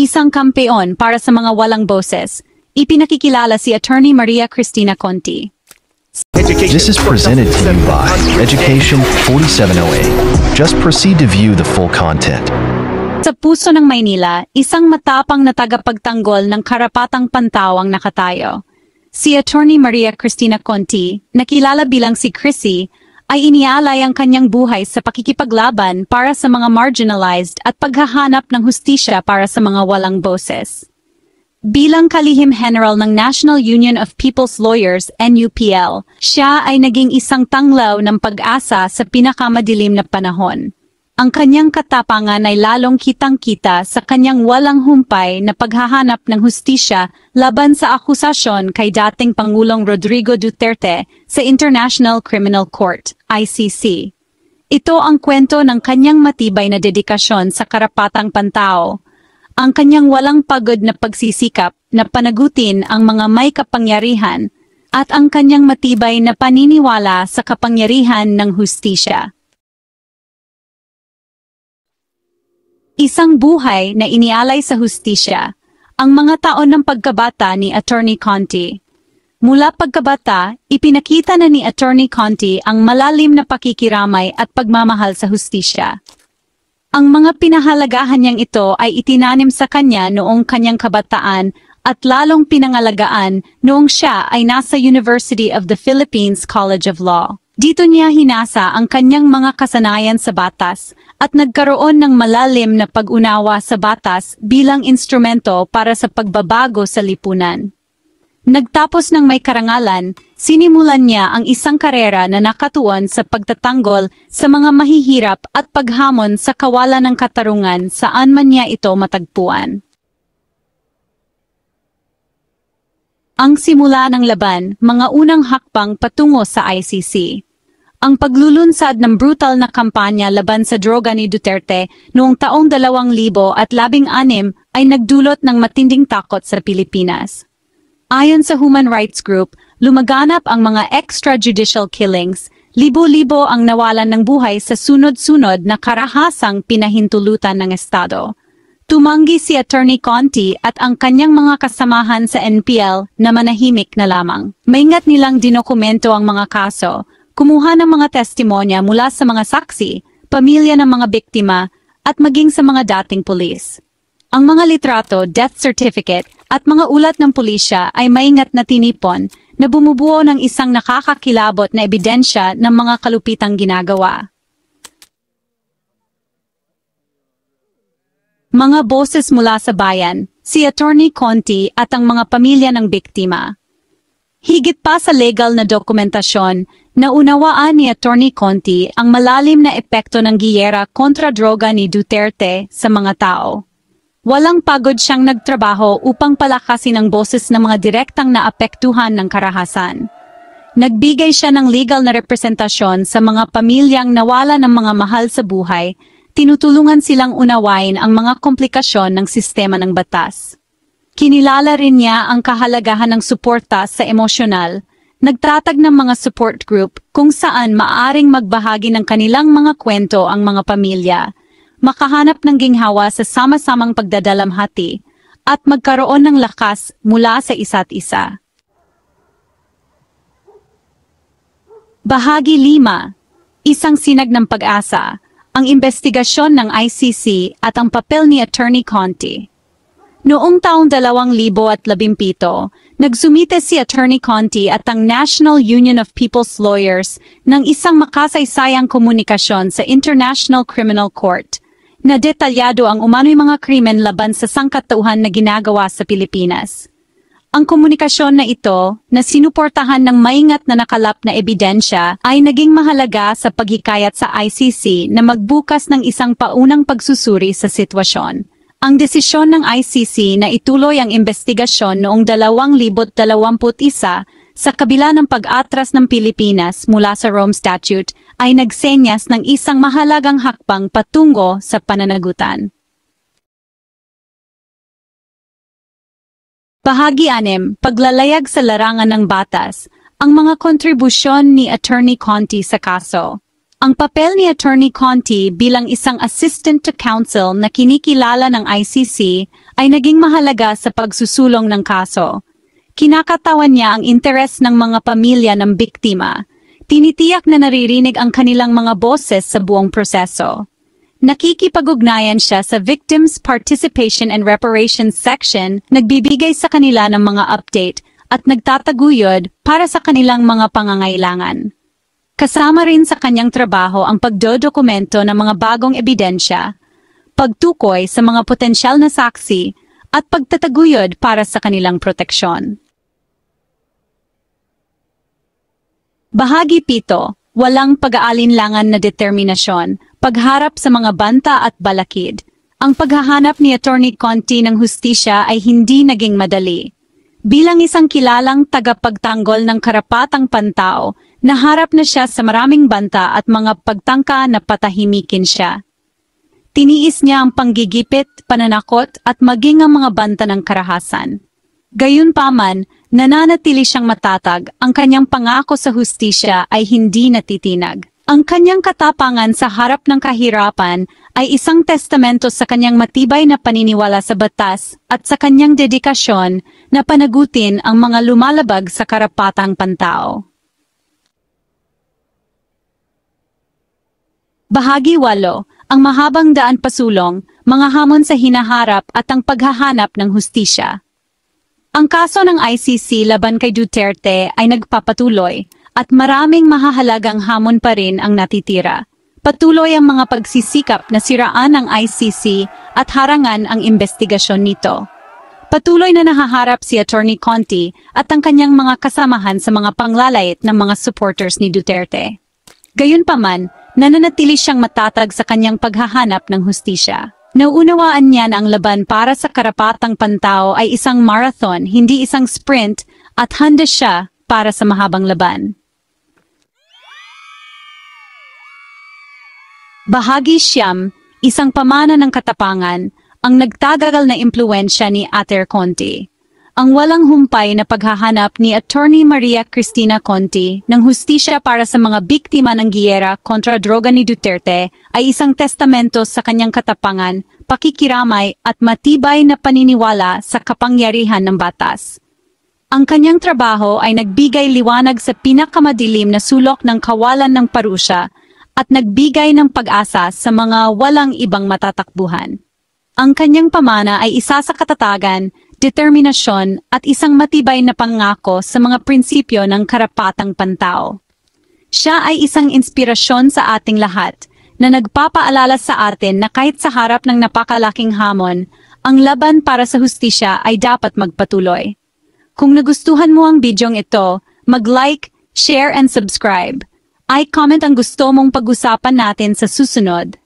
Isang kampeon para sa mga walang boses. Ipinakikilala si Attorney Maria Cristina Conti. This is presented to you by Education 4708. Just proceed to view the full content. Sa puso ng Maynila, isang matapang na tagapagtanggol ng karapatang pantaw ang nakatayo. Si Attorney Maria Cristina Conti, nakilala bilang si Chrissy, ay inialay ang kanyang buhay sa pakikipaglaban para sa mga marginalized at paghahanap ng hustisya para sa mga walang boses. Bilang kalihim general ng National Union of People's Lawyers NUPL, siya ay naging isang tanglaw ng pag-asa sa pinakamadilim na panahon. Ang kanyang katapangan ay lalong kitang-kita sa kanyang walang humpay na paghahanap ng hustisya laban sa akusasyon kay dating Pangulong Rodrigo Duterte sa International Criminal Court, ICC. Ito ang kwento ng kanyang matibay na dedikasyon sa karapatang pantao, ang kanyang walang pagod na pagsisikap na panagutin ang mga may kapangyarihan, at ang kanyang matibay na paniniwala sa kapangyarihan ng hustisya. Isang buhay na inialay sa hustisya, ang mga taon ng pagkabata ni Attorney Conti. Mula pagkabata, ipinakita na ni Attorney Conti ang malalim na pakikiramay at pagmamahal sa hustisya. Ang mga pinahalagahan niyang ito ay itinanim sa kanya noong kanyang kabataan at lalong pinangalagaan noong siya ay nasa University of the Philippines College of Law. Dito niya hinasa ang kanyang mga kasanayan sa batas at nagkaroon ng malalim na pag-unawa sa batas bilang instrumento para sa pagbabago sa lipunan. Nagtapos ng may karangalan, sinimulan niya ang isang karera na nakatuon sa pagtatanggol sa mga mahihirap at paghamon sa kawalan ng katarungan saan man niya ito matagpuan. Ang simula ng laban, mga unang hakbang patungo sa ICC. Ang paglulunsad ng brutal na kampanya laban sa droga ni Duterte noong taong 2016 ay nagdulot ng matinding takot sa Pilipinas. Ayon sa Human Rights Group, lumaganap ang mga extrajudicial killings, libo-libo ang nawalan ng buhay sa sunod-sunod na karahasang pinahintulutan ng Estado. Tumanggi si Attorney Conti at ang kanyang mga kasamahan sa NPL na manahimik na lamang. Maingat nilang dinokumento ang mga kaso, kumuha ng mga testimonya mula sa mga saksi, pamilya ng mga biktima, at maging sa mga dating pulis. Ang mga litrato, death certificate, at mga ulat ng pulisya ay maingat na tinipon na bumubuo ng isang nakakakilabot na ebidensya ng mga kalupitang ginagawa. Mga boses mula sa bayan, si Attorney Conti at ang mga pamilya ng biktima. Higit pa sa legal na dokumentasyon, naunawaan ni Attorney Conti ang malalim na epekto ng giyera kontra droga ni Duterte sa mga tao. Walang pagod siyang nagtrabaho upang palakasin ang boses ng mga direktang naapektuhan ng karahasan. Nagbigay siya ng legal na representasyon sa mga pamilyang nawala ng mga mahal sa buhay, tinutulungan silang unawain ang mga komplikasyon ng sistema ng batas. Kinilala rin niya ang kahalagahan ng suporta sa emosyonal, nagtatag ng mga support group kung saan maaring magbahagi ng kanilang mga kwento ang mga pamilya, makahanap ng ginhawa sa sama-samang pagdadalamhati, at magkaroon ng lakas mula sa isa't isa. Bahagi 5. Isang sinag ng pag-asa, ang investigasyon ng ICC at ang papel ni Attorney Conti. Noong taong 2017, nagsumite si Attorney Conti at ang National Union of People's Lawyers ng isang makasaysayang komunikasyon sa International Criminal Court na detalyado ang umano'y mga krimen laban sa sangkatauhan na ginagawa sa Pilipinas. Ang komunikasyon na ito, na sinuportahan ng maingat na nakalap na ebidensya, ay naging mahalaga sa paghikayat sa ICC na magbukas ng isang paunang pagsusuri sa sitwasyon. Ang desisyon ng ICC na ituloy ang investigasyon noong 2021 sa kabila ng pag-atras ng Pilipinas mula sa Rome Statute ay nagsenyas ng isang mahalagang hakbang patungo sa pananagutan. Bahagi 6, paglalayag sa larangan ng batas, ang mga kontribusyon ni Attorney Conti sa kaso. Ang papel ni Attorney Conti bilang isang assistant to counsel na kinikilala ng ICC ay naging mahalaga sa pagsusulong ng kaso. Kinakatawan niya ang interes ng mga pamilya ng biktima. Tinitiyak na naririnig ang kanilang mga boses sa buong proseso. Nakikipag-ugnayan siya sa Victims Participation and Reparations section, nagbibigay sa kanila ng mga update at nagtataguyod para sa kanilang mga pangangailangan. Kasama rin sa kanyang trabaho ang pagdodokumento ng mga bagong ebidensya, pagtukoy sa mga potensyal na saksi, at pagtataguyod para sa kanilang proteksyon. Bahagi 7, walang pag-aalinlangan na determinasyon, pagharap sa mga banta at balakid. Ang paghahanap ni Attorney Conti ng hustisya ay hindi naging madali. Bilang isang kilalang tagapagtanggol ng karapatang pantao, naharap na siya sa maraming banta at mga pagtangka na patahimikin siya. Tiniis niya ang panggigipit, pananakot at maging ang mga banta ng karahasan. Gayunpaman, nananatili siyang matatag, ang kanyang pangako sa hustisya ay hindi natitinag. Ang kanyang katapangan sa harap ng kahirapan ay isang testamento sa kanyang matibay na paniniwala sa batas at sa kanyang dedikasyon na panagutin ang mga lumalabag sa karapatang pantao. Bahagi 8, ang mahabang daan pasulong, mga hamon sa hinaharap at ang paghahanap ng hustisya. Ang kaso ng ICC laban kay Duterte ay nagpapatuloy at maraming mahahalagang hamon pa rin ang natitira. Patuloy ang mga pagsisikap na siraan ng ICC at harangan ang investigasyon nito. Patuloy na nahaharap si Attorney Conti at ang kanyang mga kasamahan sa mga panglalait ng mga supporters ni Duterte. Gayunpaman, nananatili siyang matatag sa kanyang paghahanap ng hustisya. Nauunawaan niya na ang laban para sa karapatang pantao ay isang marathon, hindi isang sprint, at handa siya para sa mahabang laban. Bahagi 9, isang pamana ng katapangan, ang nagtatagal na impluwensya ni Attorney Conti. Ang walang humpay na paghahanap ni Attorney Maria Cristina Conti ng hustisya para sa mga biktima ng giyera kontra droga ni Duterte ay isang testamento sa kanyang katapangan, pakikiramay at matibay na paniniwala sa kapangyarihan ng batas. Ang kanyang trabaho ay nagbigay liwanag sa pinakamadilim na sulok ng kawalan ng parusa at nagbigay ng pag-asa sa mga walang ibang matatakbuhan. Ang kanyang pamana ay isa sa katatagan, determinasyon at isang matibay na pangako sa mga prinsipyo ng karapatang pantao. Siya ay isang inspirasyon sa ating lahat na nagpapaalala sa atin na kahit sa harap ng napakalaking hamon, ang laban para sa hustisya ay dapat magpatuloy. Kung nagustuhan mo ang bidyong ito, mag-like, share and subscribe. I-comment ang gusto mong pag-usapan natin sa susunod.